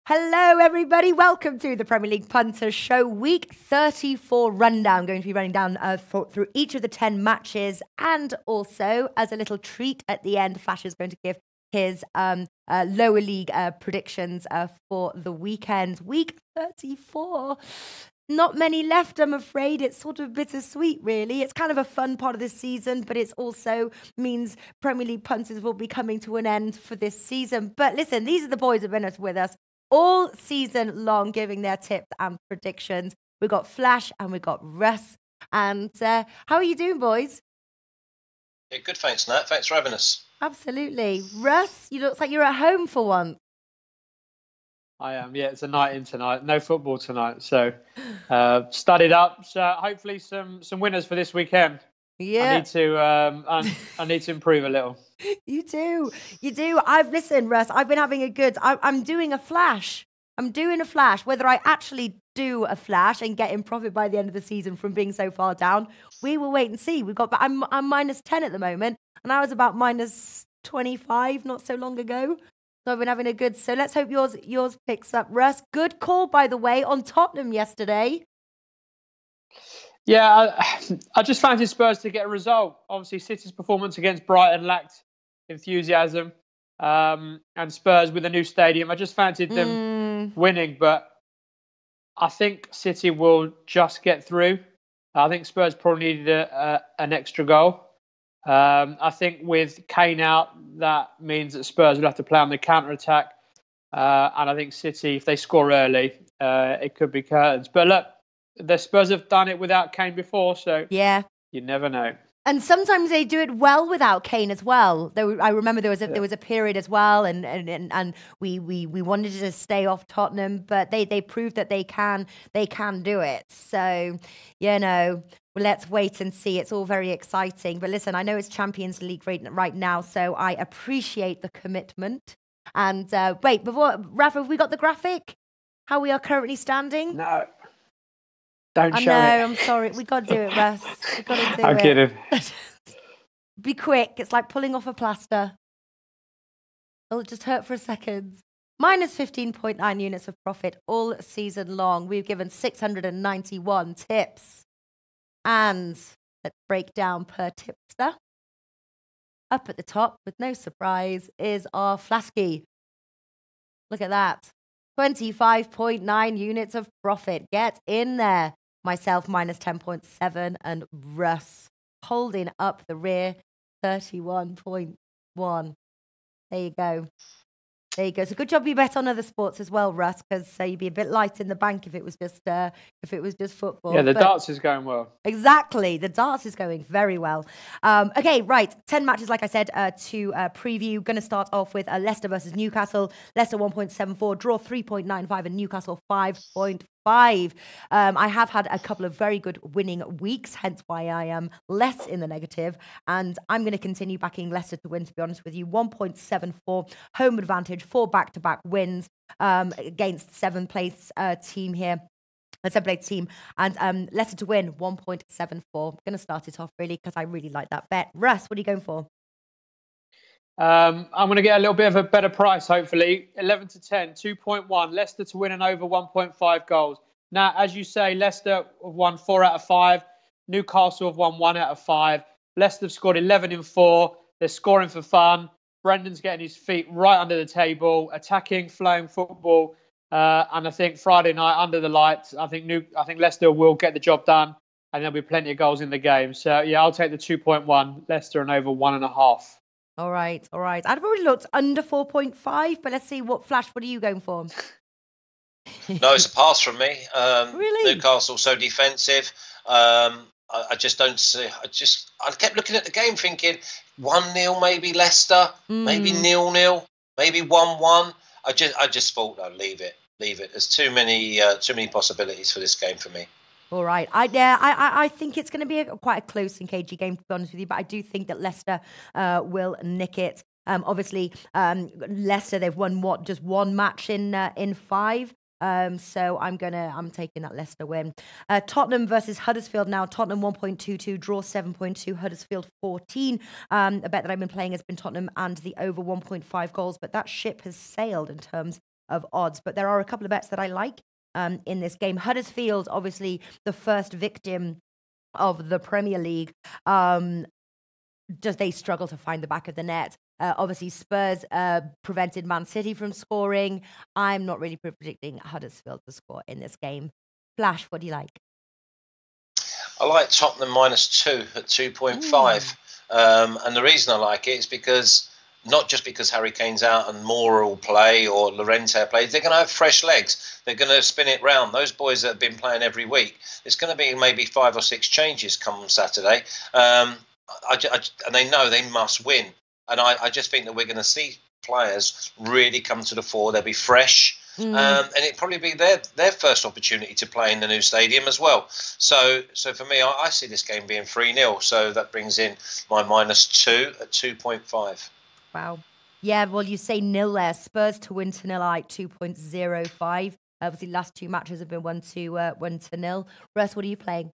Hello, everybody. Welcome to the Premier League Punters Show, Week 34 rundown. Going to be running down through each of the 10 matches. And also, as a little treat at the end, Flash is going to give his lower league predictions for the weekend. Week 34. Not many left, I'm afraid. It's sort of bittersweet, really. It's kind of a fun part of this season, but it also means Premier League Punters will be coming to an end for this season. But listen, these are the boys who have been with us all season long, giving their tips and predictions. We've got Flash and we've got Russ. And how are you doing, boys? Yeah, good, thanks, Nat. Thanks for having us. Absolutely. Russ, you look like you're at home for once. I am, yeah. It's a night in tonight. No football tonight. So studied up. So hopefully some winners for this weekend. Yeah. I need to improve a little. You do. Listen, Russ, I've been having a good, I'm doing a flash. Whether I actually do a flash and get in profit by the end of the season from being so far down, we will wait and see. I'm minus 10 at the moment, and I was about minus 25 not so long ago. So I've been having a good, so let's hope yours picks up, Russ. Good call, by the way, on Tottenham yesterday. Yeah, I just fancied Spurs to get a result. Obviously, City's performance against Brighton lacked enthusiasm. And Spurs with a new stadium, I just fancied them winning. But I think City will just get through. I think Spurs probably needed an extra goal. I think with Kane out, that means that Spurs will have to play on the counter-attack. And I think City, if they score early, it could be curtains. But look, the Spurs have done it without Kane before, so yeah, you never know. And sometimes they do it well without Kane as well. I remember there was a period as well, and we wanted to stay off Tottenham, but they proved that they can do it. So let's wait and see. It's all very exciting. But listen, I know it's Champions League right now, so I appreciate the commitment. And wait, before Rafa, have we got the graphic? How we are currently standing? No. Don't show it. I'm sorry. We got to do it, Russ. We got to do it. I'm kidding. Be quick. It's like pulling off a plaster. It'll just hurt for a second. Minus 15.9 units of profit all season long. We've given 691 tips. And let's break down per tipster. Up at the top, with no surprise, is our Flasky. Look at that. 25.9 units of profit. Get in there. Myself, minus 10.7. And Russ holding up the rear, 31.1. There you go. So good job you bet on other sports as well, Russ, because you'd be a bit light in the bank if it was just football. Yeah, the darts is going well. Exactly, the darts is going very well. Okay, right, 10 matches, like I said, to preview. Going to start off with Leicester versus Newcastle. Leicester 1.74, draw 3.95, and Newcastle 5.5. I have had a couple of very good winning weeks, hence why I am less in the negative, and I'm going to continue backing Leicester to win, to be honest with you. 1.74 home advantage, 4 back-to-back wins against seventh place team here. A seven-place team, and Leicester to win 1.74. I'm going to start it off really because I really like that bet. Russ, what are you going for? I'm going to get a little bit of a better price, hopefully. 11 to 10, 2.1. Leicester to win and over 1.5 goals. Now, as you say, Leicester have won 4 out of 5. Newcastle have won 1 out of 5. Leicester have scored 11 in 4. They're scoring for fun. Brendan's getting his feet right under the table, attacking, flowing football. And I think Friday night, under the lights, I think Leicester will get the job done, and there'll be plenty of goals in the game. So, yeah, I'll take the 2.1, Leicester and over 1.5. All right. I've already looked under 4.5, but let's see what are you going for? No, it's a pass from me. Really? Newcastle so defensive. I just don't see. I kept looking at the game thinking 1-0 maybe Leicester, maybe 0-0, maybe 1-1. I just thought, no, leave it. There's too many possibilities for this game for me. All right. I think it's going to be quite a close and cagey game, to be honest with you, but I do think that Leicester will nick it. Obviously, Leicester, they've won just one match in 5. So I'm taking that Leicester win. Tottenham versus Huddersfield now. Tottenham 1.22, draw 7.2, Huddersfield 14. A bet that I've been playing has been Tottenham and the over 1.5 goals, but that ship has sailed in terms of odds. But there are a couple of bets that I like in this game. Huddersfield, obviously the first victim of the Premier League. Does they struggle to find the back of the net? Obviously, Spurs prevented Man City from scoring. I'm not really predicting Huddersfield to score in this game. Flash, what do you like? I like Tottenham -2 at 2.5. And the reason I like it is because not just because Harry Kane's out and Moura will play or Llorente plays, they're going to have fresh legs. They're going to spin it round. Those boys that have been playing every week, it's going to be maybe 5 or 6 changes come Saturday. And they know they must win. And I just think that we're going to see players really come to the fore. They'll be fresh. And it'd probably be their first opportunity to play in the new stadium as well. So for me, I see this game being 3-0. So that brings in my -2 at 2.5. Wow. Yeah, well, you say nil there. Spurs to win to nil at 2.05. Obviously, last 2 matches have been 1-0. Russ, what are you playing?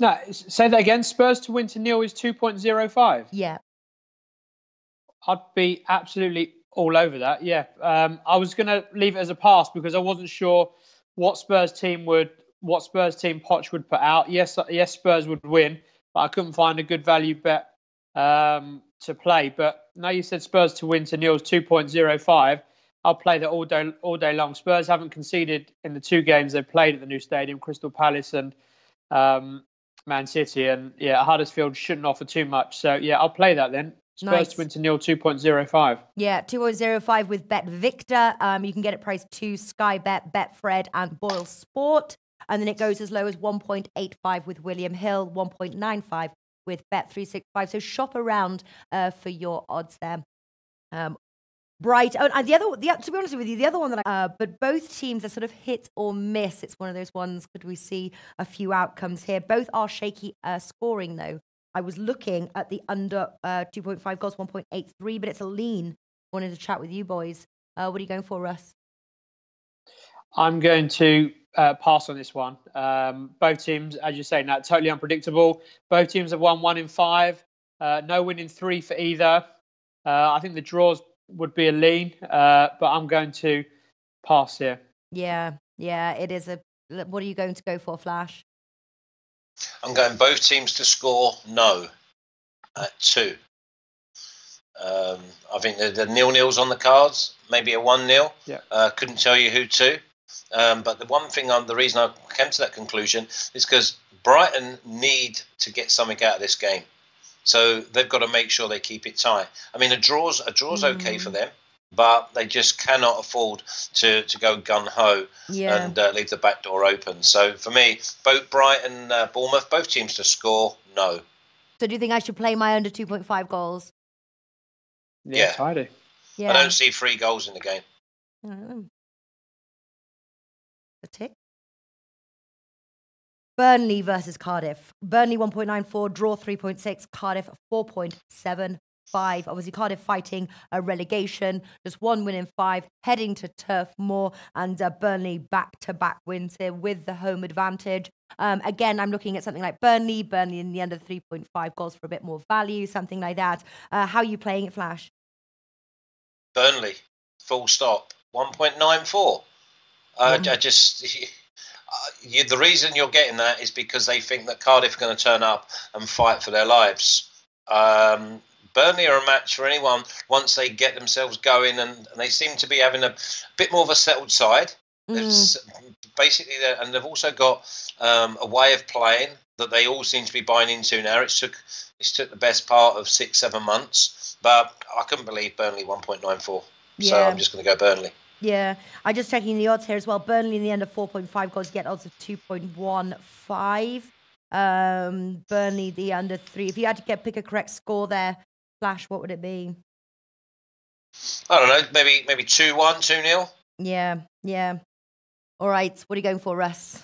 No, say that again. Spurs to win to nil is 2.05. Yeah. I'd be absolutely all over that. Yeah. I was going to leave it as a pass because I wasn't sure what Spurs team Poch would put out. Yes, Spurs would win, but I couldn't find a good value bet to play. But now you said Spurs to win to nil is 2.05. I'll play that all day long. Spurs haven't conceded in the 2 games they've played at the new stadium, Crystal Palace and Man City. And yeah, Huddersfield shouldn't offer too much. So yeah, I'll play that then. Spurs to win to nil 2.05. Yeah, 2.05 with Bet Victor. You can get it priced to Sky Bet, Betfred, and Boyle Sport. And then it goes as low as 1.85 with William Hill, 1.95 with Bet365. So shop around for your odds there. Bright. Oh, and to be honest with you, the other one that but both teams are sort of hit or miss. It's one of those ones. Could we see a few outcomes here? Both are shaky scoring though. I was looking at the under 2.5 goals, 1.83, but it's a lean. Wanted to chat with you boys. What are you going for, Russ? I'm going to pass on this one. Both teams, as you say, now totally unpredictable. Both teams have won 1 in 5. No win in 3 for either. I think the draws would be a lean, but I'm going to pass here. Yeah, it is what are you going to go for, Flash? I'm going both teams to score no at 2. I think the 0-0's on the cards, maybe a 1-0. Yeah. Couldn't tell you who to. But the reason I came to that conclusion is because Brighton need to get something out of this game. So they've got to make sure they keep it tight. I mean, a draw's okay for them, but they just cannot afford to go gung-ho and leave the back door open. So for me, both Brighton, Bournemouth, both teams to score, no. So do you think I should play my under 2.5 goals? Yeah. I do. Yeah. I don't see 3 goals in the game. A tick. Burnley versus Cardiff. Burnley 1.94, draw 3.6, Cardiff 4.75. Obviously, Cardiff fighting a relegation, just 1 win in 5, heading to Turf Moor, and Burnley back-to-back wins here with the home advantage. Again, I'm looking at something like Burnley in the under 3.5 goals for a bit more value, something like that. How are you playing it, Flash? Burnley, full stop, 1.94. The reason you're getting that is because they think that Cardiff are going to turn up and fight for their lives. Burnley are a match for anyone once they get themselves going, and they seem to be having a bit more of a settled side. Basically, and they've also got a way of playing that they all seem to be buying into now. It's took the best part of 6-7 months, but I couldn't believe Burnley 1.94. Yeah. So I'm just going to go Burnley. Yeah, I'm just checking the odds here as well. Burnley in the under 4.5 goals, get odds of 2.15. Burnley the under 3. If you had to pick a correct score there, Flash, what would it be? I don't know, maybe 2-1, 2-0. Yeah. All right, what are you going for, Russ?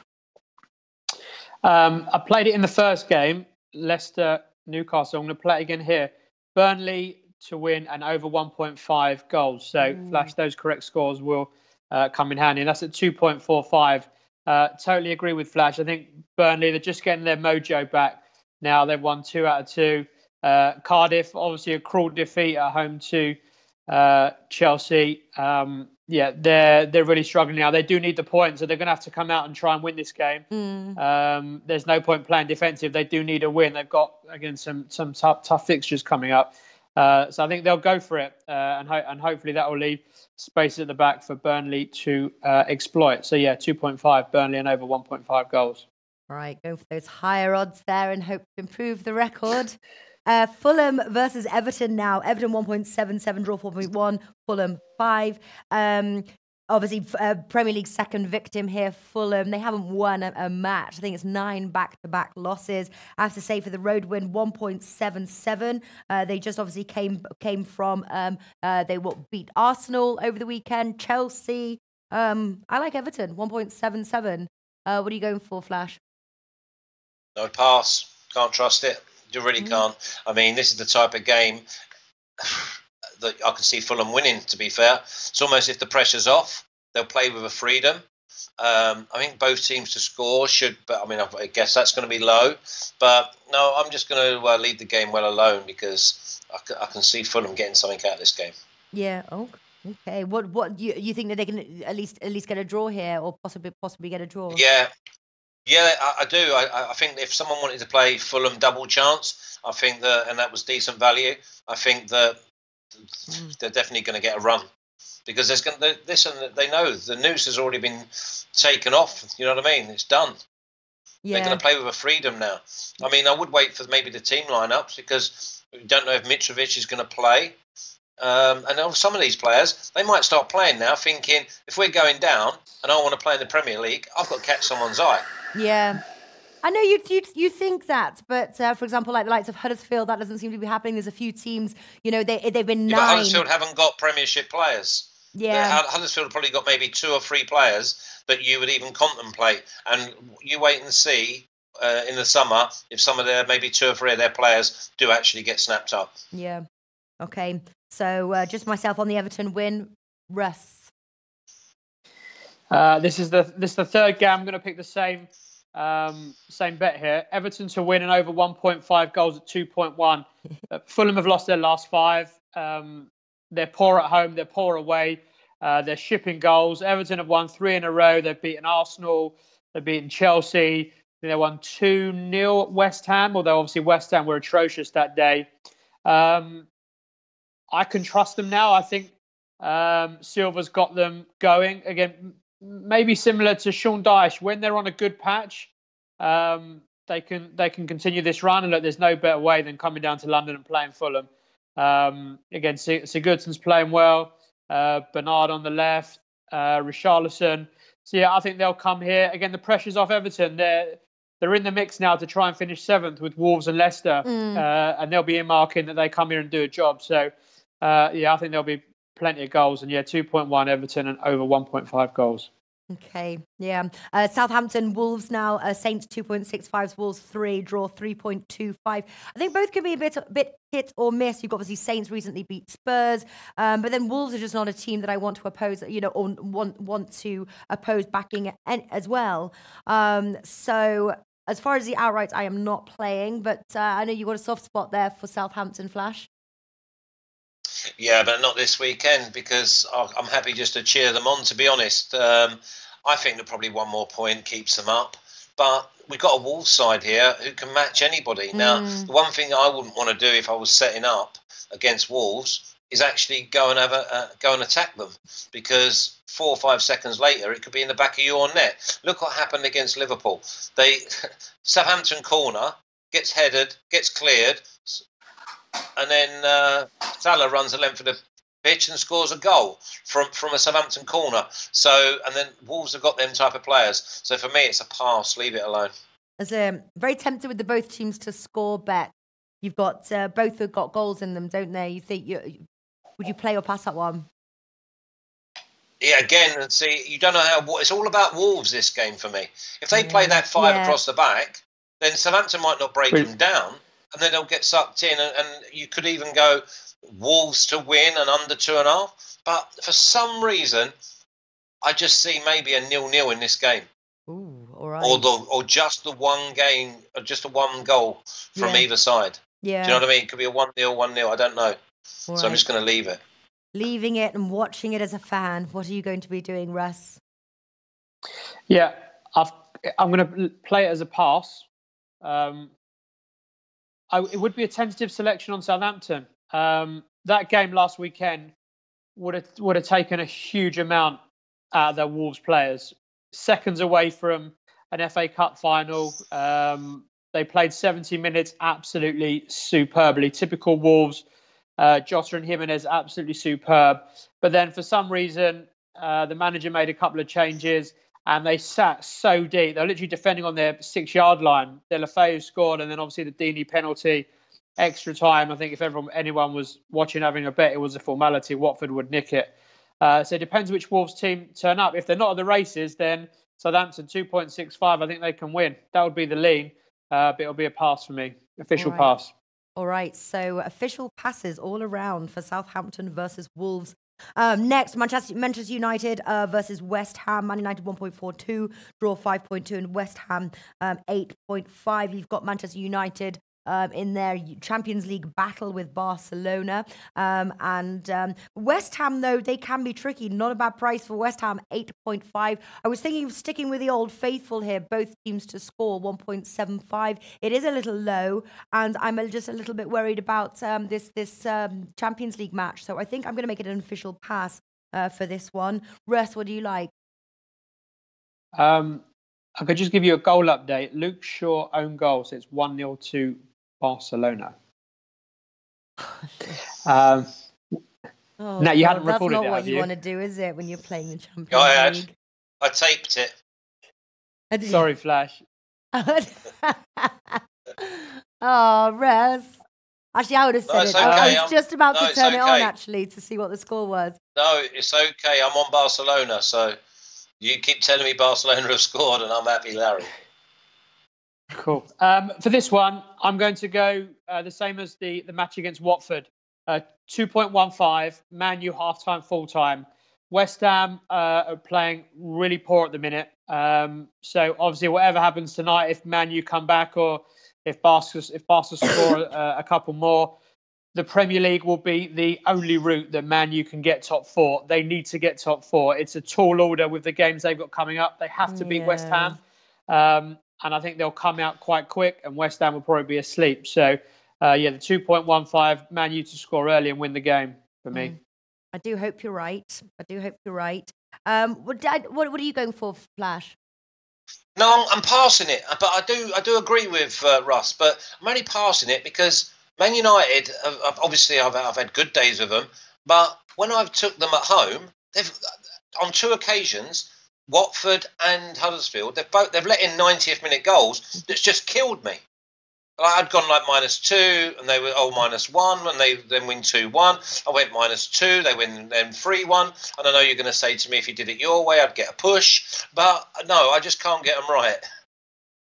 I played it in the first game, Leicester, Newcastle. I'm going to play it again here. Burnley to win and over 1.5 goals. So, Flash, those correct scores will come in handy. And that's at 2.45. Totally agree with Flash. I think Burnley, they're just getting their mojo back now. They've won 2 out of 2. Cardiff, obviously a cruel defeat at home to Chelsea, they're really struggling now. They do need the points, so they're going to have to come out and try and win this game. There's no point playing defensive. They do need a win. They've got, again, some tough fixtures coming up. So I think they'll go for it, and hopefully that will leave space at the back for Burnley to exploit. So 2.5 Burnley and over 1.5 goals. All right, go for those higher odds there and hope to improve the record. Fulham versus Everton now. Everton 1.77, draw 4.1. Fulham 5. Obviously, Premier League second victim here, Fulham. They haven't won a match. I think it's 9 back-to-back losses. I have to say, for the road win, 1.77. They just obviously came from, they beat Arsenal over the weekend, Chelsea. I like Everton, 1.77. What are you going for, Flash? No pass. Can't trust it. You really can't. I mean, this is the type of game that I can see Fulham winning, to be fair. It's almost if the pressure's off, they'll play with a freedom. I think both teams to score should, but I mean, I guess that's going to be low. But no, I'm just going to leave the game well alone because I can see Fulham getting something out of this game. Yeah. Okay. What you think that they can at least get a draw here, or possibly get a draw? Yeah, I do. I think if someone wanted to play Fulham double chance, I think that, and that was decent value, I think that they're definitely going to get a run because there's going to they know the noose has already been taken off. You know what I mean? It's done. Yeah. They're going to play with a freedom now. I mean, I would wait for maybe the team lineups because we don't know if Mitrovic is going to play. And some of these players, they might start playing now thinking, if we're going down and I want to play in the Premier League, I've got to catch someone's eye. Yeah. I know you think that, but for example, like the likes of Huddersfield, that doesn't seem to be happening. There's a few teams, they've been 9. But Huddersfield haven't got Premiership players. Yeah. Huddersfield have probably got maybe 2 or 3 players that you would even contemplate. And you wait and see in the summer if some of maybe 2 or 3 of their players do actually get snapped up. Yeah. Okay. So just myself on the Everton win. Russ. This is the third game. I'm going to pick the same bet here. Everton to win and over 1.5 goals at 2.1. Fulham have lost their last 5. They're poor at home. They're poor away. They're shipping goals. Everton have won 3 in a row. They've beaten Arsenal. They've beaten Chelsea. They won 2-0 at West Ham, although obviously West Ham were atrocious that day. I can trust them now. I think Silva's got them going. Again, maybe similar to Sean Dyche. When they're on a good patch, they can continue this run. And look, there's no better way than coming down to London and playing Fulham. Again, Sigurdsson's playing well. Bernard on the left. Richarlison. So, I think they'll come here. Again, the pressure's off Everton. They're in the mix now to try and finish 7th with Wolves and Leicester. And they'll be earmarking that they come here and do a job. So, I think there'll be plenty of goals. And 2.1 Everton and over 1.5 goals. Okay, yeah. Southampton, Wolves now. Saints 2.65, Wolves 3, draw 3.25. I think both can be a bit hit or miss. You've got obviously Saints recently beat Spurs, but then Wolves are just not a team that I want to oppose. Or want to oppose backing as well. So as far as the outright, I am not playing, but I know you got a soft spot there for Southampton, Flash. Yeah, but not this weekend because I'm happy just to cheer them on, to be honest. I think that probably one more point keeps them up. But we've got a Wolves side here who can match anybody. Now, the one thing I wouldn't want to do if I was setting up against Wolves is actually go and attack them because 4 or 5 seconds later, it could be in the back of your net. Look what happened against Liverpool. Southampton corner, gets headed, gets cleared, and then Salah runs the length of the pitch and scores a goal from a Southampton corner. So, and then Wolves have got them type of players. So for me, it's a pass. Leave it alone. As very tempted with the both teams to score bet. You've got both have got goals in them, don't they? You think would you play or pass that one? Yeah, again, see, you don't know how. It's all about Wolves this game for me. If they play that 5 across the back, then Southampton might not break them down. And then they'll get sucked in, and you could even go Wolves to win and under 2.5. But for some reason, I just see maybe a 0-0 in this game. Ooh, all right. Or just the one game, or just a 1 goal from either side. Yeah. Do you know what I mean? It could be a 1-0, 1-0. I don't know. So I'm just going to leave it. leaving it and watching it as a fan. What are you going to be doing, Russ? Yeah, I'm going to play it as a pass. It would be a tentative selection on Southampton. That game last weekend would have taken a huge amount out of their Wolves players. Seconds away from an FA Cup final. They played 70 minutes absolutely superbly. Typical Wolves. Jota and Jimenez absolutely superb. But then for some reason, the manager made a couple of changes and they sat so deep. They're literally defending on their 6-yard line. Deulofeu scored, and then obviously the Deeney penalty, extra time. I think if anyone was watching having a bet, it was a formality. Watford would nick it. So it depends which Wolves team turn up. If they're not at the races, then Southampton 2.65. I think they can win. That would be the lean. But it'll be a pass for me. Official pass. All right. So official passes all around for Southampton versus Wolves. Next, Manchester United versus West Ham. Man United 1.42, draw 5.2, and West Ham 8.5. You've got Manchester United in their Champions League battle with Barcelona. And West Ham, though, they can be tricky. Not a bad price for West Ham, 8.5. I was thinking of sticking with the old faithful here, both teams to score 1.75. It is a little low, and I'm just a little bit worried about this Champions League match. So I think I'm going to make it an official pass for this one. Russ, what do you like? I could just give you a goal update. Luke Shaw own goal, so it's 1-0 to Barcelona. No, you hadn't recorded it, that's not what have you you? want to do, is it, when you're playing the Champions League? I taped it. Sorry, Flash. Oh, Russ. Actually, I would have said it. Okay. I was just about to turn it on, okay. actually, to see what the score was. No, it's okay. I'm on Barcelona, so you keep telling me Barcelona have scored, and I'm happy, Larry. Cool. For this one, I'm going to go the same as the match against Watford. 2.15, Man U half-time, full-time. West Ham are playing really poor at the minute. So obviously, whatever happens tonight, if Man U come back or if Barca score a couple more, the Premier League will be the only route that Man U can get top 4. They need to get top 4. It's a tall order with the games they've got coming up. They have to beat West Ham. And I think they'll come out quite quick, and West Ham will probably be asleep. So, the 2.15, Man U to score early and win the game for me. I do hope you're right. What are you going for, Flash? No, I'm passing it, but I do agree with Russ, but I'm only passing it because Man United, I've had good days with them, but when I've took them at home, they've on 2 occasions, Watford and Huddersfield, they've let in 90th minute goals that's just killed me. I'd gone like -2, and they were -1, and they then win 2-1. I went -2, they win then 3-1. And I know you're going to say to me, if you did it your way, I'd get a push, but no, I just can't get them right.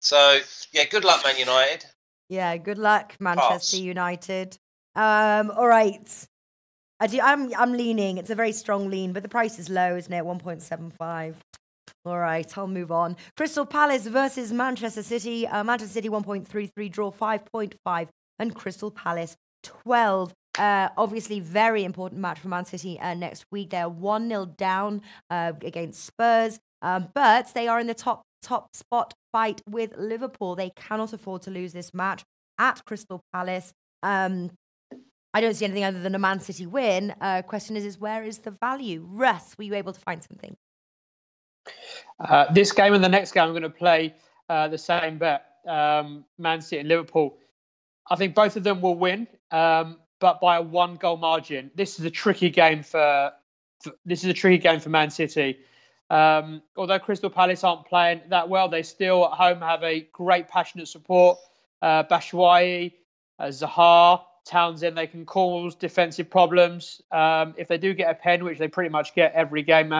So yeah, good luck, Man United. Yeah, good luck, Manchester United. All right. I'm leaning. It's a very strong lean, but the price is low, isn't it? 1.75. All right, I'll move on. Crystal Palace versus Manchester City. Manchester City 1.33, draw 5.5, and Crystal Palace 12. Obviously, very important match for Man City next week. They're 1-0 down against Spurs, but they are in the top spot fight with Liverpool. They cannot afford to lose this match at Crystal Palace. I don't see anything other than a Man City win. Question is where is the value? Russ, were you able to find something? This game and the next game, I'm going to play the same bet. Man City and Liverpool. I think both of them will win, but by a 1-goal margin. This is a tricky game for Man City. Although Crystal Palace aren't playing that well, they still at home have a great passionate support. Batshuayi, Zaha, Townsend, they can cause defensive problems. If they do get a pen, which they pretty much get every game,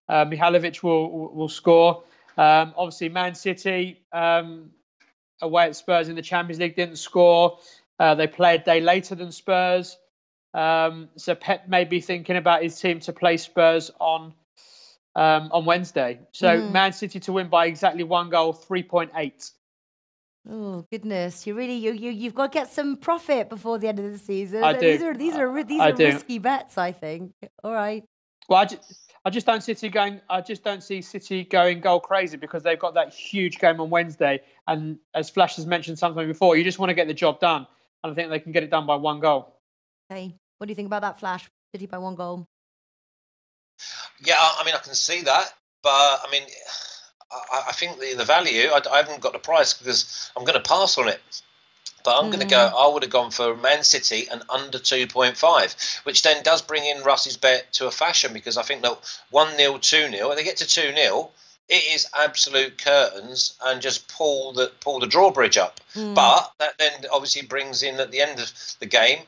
Mihailovic will score. Obviously, Man City away at Spurs in the Champions League didn't score. They play a day later than Spurs. So Pep may be thinking about his team to play Spurs on Wednesday. So Man City to win by exactly 1 goal, 3.8. Oh goodness! You've got to get some profit before the end of the season. I do. These are risky bets, I think. All right. Well, I just don't see City going goal crazy because they've got that huge game on Wednesday. And as Flash has mentioned sometime before, you just want to get the job done, and I think they can get it done by 1 goal. Okay, what do you think about that, Flash? City by 1 goal. Yeah, I mean, I can see that, but I mean, I think the value. I haven't got the price because I'm going to pass on it. But I'm going to go. I would have gone for Man City and under 2.5, which then does bring in Russ's bet to a fashion because I think that 1-0, 2-0, and they get to 2-0, it is absolute curtains and just pull the drawbridge up. But that then obviously brings in at the end of the game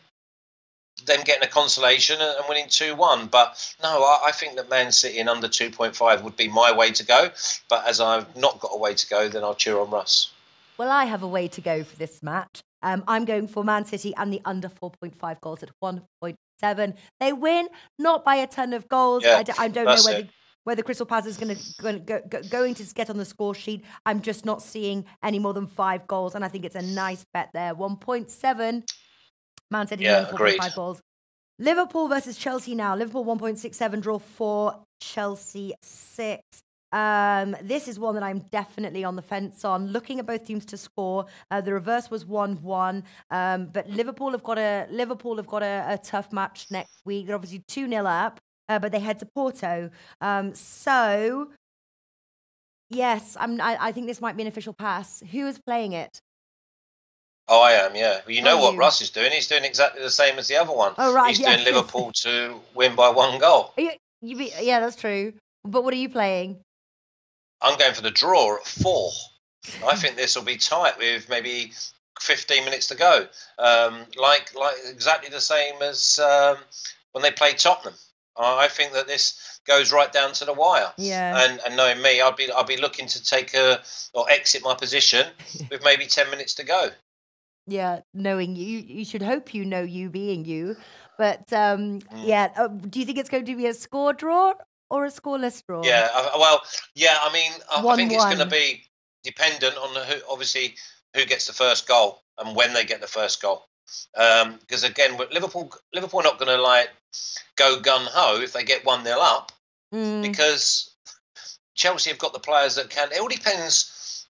them getting a consolation and winning 2-1. But no, I think that Man City in under 2.5 would be my way to go. But as I've not got a way to go, then I'll cheer on Russ. Well, I have a way to go for this match. I'm going for Man City and the under 4.5 goals at 1.7. They win, not by a ton of goals. Yeah, I don't know whether Crystal Palace is going to get on the score sheet. I'm just not seeing any more than 5 goals, and I think it's a nice bet there. 1.7. Man City 4.5 goals. Liverpool versus Chelsea now. Liverpool 1.67, draw 4, Chelsea 6. This is one that I'm definitely on the fence on. Looking at both teams to score, the reverse was 1-1. But Liverpool have got a tough match next week. They're obviously 2-0 up, but they head to Porto. So yes, I think this might be an official pass. Who is playing it? Oh, I am, yeah. Well, you know what Russ is doing? He's doing exactly the same as the other one. Oh, right. He's doing Liverpool to win by 1 goal. Yeah, that's true. But what are you playing? I'm going for the draw at 4. I think this will be tight with maybe 15 minutes to go. Like exactly the same as when they played Tottenham. I think that this goes right down to the wire. Yeah. And knowing me, I'll be looking to take or exit my position with maybe 10 minutes to go. Yeah, knowing you should hope you know you being you. But do you think it's going to be a score draw or a scoreless draw? Yeah, I mean, I think it's going to be dependent on who gets the first goal and when they get the first goal. Because again, Liverpool are not going to go gun ho if they get 1-0 up, because Chelsea have got the players that can. It all depends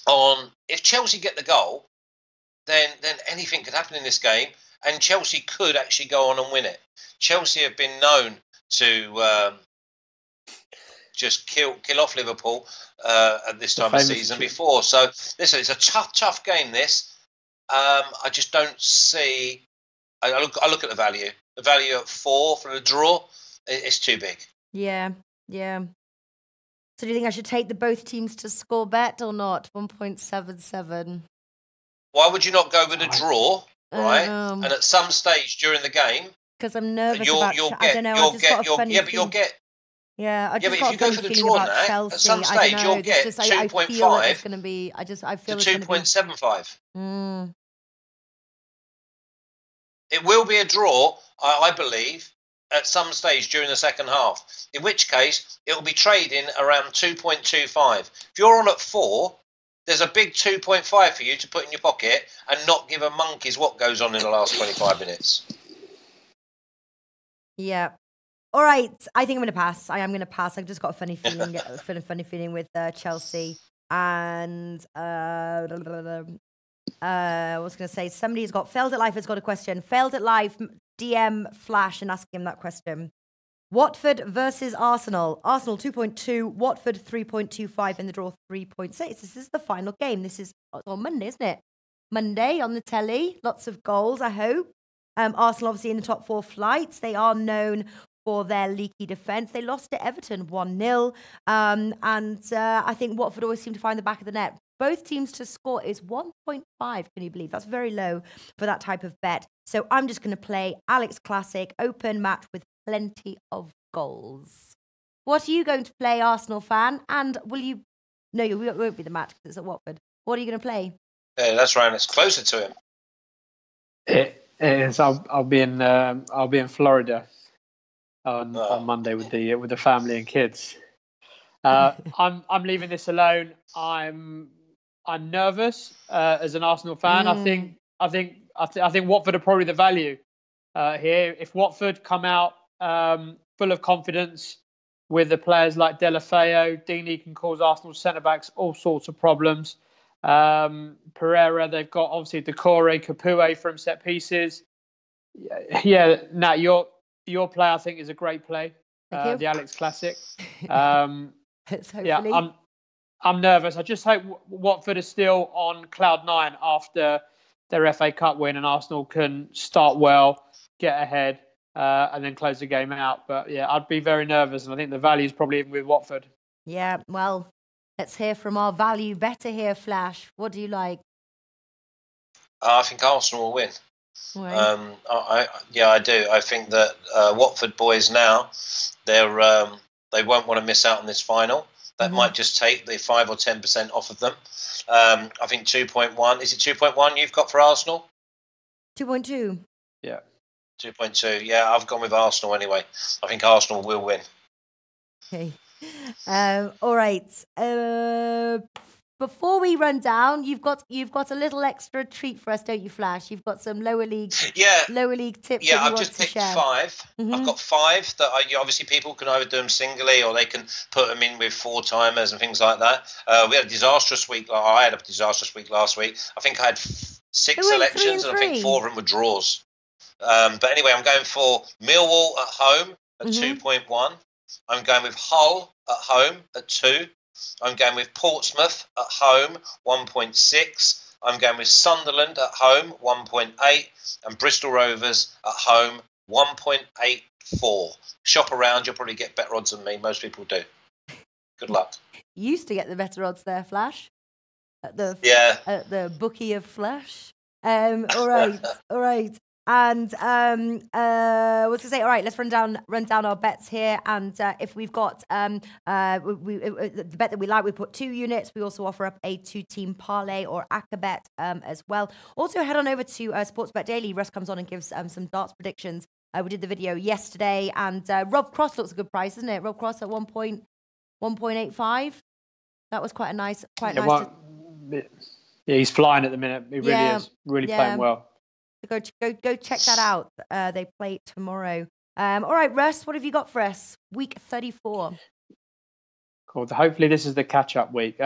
on if Chelsea get the goal. Then anything could happen in this game, and Chelsea could actually go on and win it. Chelsea have been known to just kill off Liverpool at this time of season before. So listen, it's a tough game. This I just don't see. I look at the value. The value at 4 for the draw is too big. Yeah. So do you think I should take the both teams to score bet or not? 1.77. Why would you not go with a draw, right? And at some stage during the game, because I'm nervous about. I don't know. I just got a funny feeling. But you'll get. Yeah, I but just got if you go for the draw now, Chelsea. at some stage you'll get 2.5. It's going to be. I feel to 2.75. It will be a draw, I believe, at some stage during the second half. In which case, it will be trading around 2.25. If you're on at 4. There's a big 2.5 for you to put in your pocket and not give a monkeys what goes on in the last 25 minutes. Yeah. All right. I think I'm going to pass. I am going to pass. I've just got a funny feeling with Chelsea. And I was going to say, somebody's got, Failed at Life has got a question. Failed at Life, DM Flash and ask him that question. Watford versus Arsenal. Arsenal 2.2, Watford 3.25 in the draw 3.6. This is the final game. This is on Monday, isn't it? Monday on the telly. Lots of goals, I hope. Arsenal obviously in the top 4 flights. They are known for their leaky defence. They lost to Everton 1-0. I think Watford always seem to find the back of the net. Both teams to score is 1.5. Can you believe? That's very low for that type of bet. So I'm just going to play Alex Classic, open match with plenty of goals. What are you going to play, Arsenal fan? And will you... No, you won't be the match because it's at Watford. What are you going to play? Yeah, that's right. It's closer to him. It is. I'll be in Florida on Monday with the family and kids. I'm leaving this alone. I'm I'm nervous as an Arsenal fan. I think Watford are probably the value here. If Watford come out full of confidence with the players like Deulofeu, Deeney can cause Arsenal centre backs all sorts of problems. Pereira, they've got obviously Decore, Capoue from set pieces. Yeah, Nat, your play I think is a great play. The Alex Classic. Hopefully. I'm nervous. I just hope Watford is still on cloud 9 after their FA Cup win, and Arsenal can start well, get ahead, and then close the game out. But yeah, I'd be very nervous, and I think the value is probably even with Watford. Yeah, well, let's hear from our value better here, Flash. What do you like? I think Arsenal will win. Right. I do. I think that Watford boys now, they won't want to miss out on this final. That might just take the 5 or 10% off of them. I think 2.1. Is it 2.1 you've got for Arsenal? 2.2. Yeah. 2.2. Yeah, I've gone with Arsenal anyway. I think Arsenal will win. Okay. All right. Before we run down, you've got a little extra treat for us, don't you, Flash? You've got some lower league tips. Yeah, I've just picked 5. I've got 5 that obviously people can either do them singly or they can put them in with 4-timers and things like that. We had a disastrous week. I had a disastrous week last week. I think I had 6 selections and I think 4 of them were draws. But anyway, I'm going for Millwall at home at 2.1. I'm going with Hull at home at 2. I'm going with Portsmouth at home, 1.6. I'm going with Sunderland at home, 1.8. And Bristol Rovers at home, 1.84. Shop around, you'll probably get better odds than me. Most people do. Good luck. You used to get the better odds there, Flash. At the bookie of Flash. All right. And what's to say? All right, let's run down our bets here. And if we've got the bet that we like, we put 2 units. We also offer up a 2-team parlay or ACCA bet as well. Also, head on over to Sportsbook Daily. Russ comes on and gives some darts predictions. We did the video yesterday, and Rob Cross looks a good price, isn't it? Rob Cross at 1.85. That was quite nice. Yeah, he's flying at the minute. He really is. Really playing well. Go check that out. They play tomorrow. All right, Russ, what have you got for us? Week 34. Cool. Hopefully this is the catch-up week.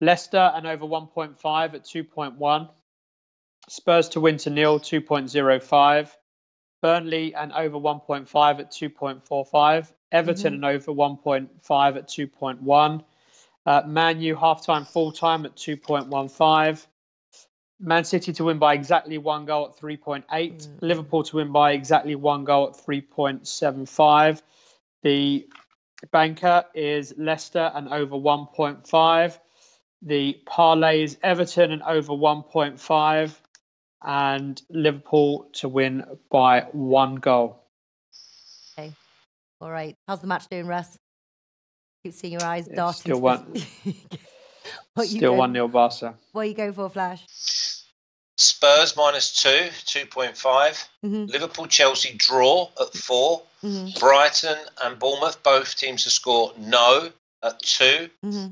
Leicester and over 1.5 at 2.1. Spurs to win to 0, 2.05. Burnley and over 1.5 at 2.45. Everton and over 1.5 at 2.1. Man U half-time, full-time at 2.15. Man City to win by exactly 1 goal at 3.8. Liverpool to win by exactly 1 goal at 3.75. The banker is Leicester and over 1.5. The parlay is Everton and over 1.5. And Liverpool to win by 1 goal. Okay. All right. How's the match doing, Russ? Keep seeing your eyes darting. Still 1-0 Barca. What are you going for, Flash? Spurs -2, 2.5. Liverpool Chelsea draw at 4. Brighton and Bournemouth, both teams to score no at 2.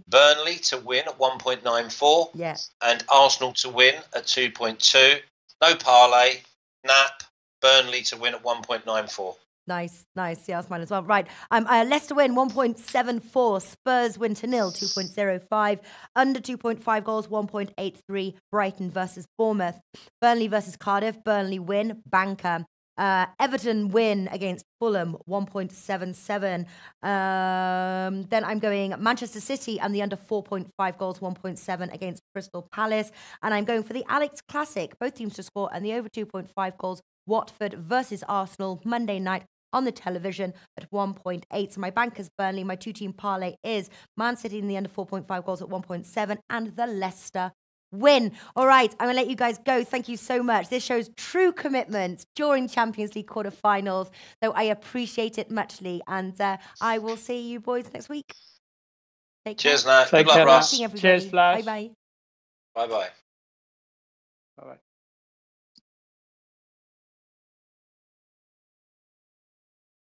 Burnley to win at 1.94. Yeah. And Arsenal to win at 2.2. No parlay. Nap. Burnley to win at 1.94. Nice. Yeah, that's mine as well. Right. Leicester win 1.74. Spurs win to 0, 2.05. Under 2.5 goals, 1.83. Brighton versus Bournemouth. Burnley versus Cardiff. Burnley win. Banker. Everton win against Fulham, 1.77. Then I'm going Manchester City and the under 4.5 goals, 1.7 against Crystal Palace. And I'm going for the Alex Classic, both teams to score, and the over 2.5 goals, Watford versus Arsenal, Monday night on the television at 1.8. So my banker's Burnley. My 2-team parlay is Man City in the under 4.5 goals at 1.7 and the Leicester win. All right, I'm going to let you guys go. Thank you so much. This shows true commitment during Champions League quarterfinals. So I appreciate it muchly. And I will see you boys next week. Cheers, Nat. Good luck, Ross. Cheers, Flash. Bye-bye. Bye-bye. Bye-bye.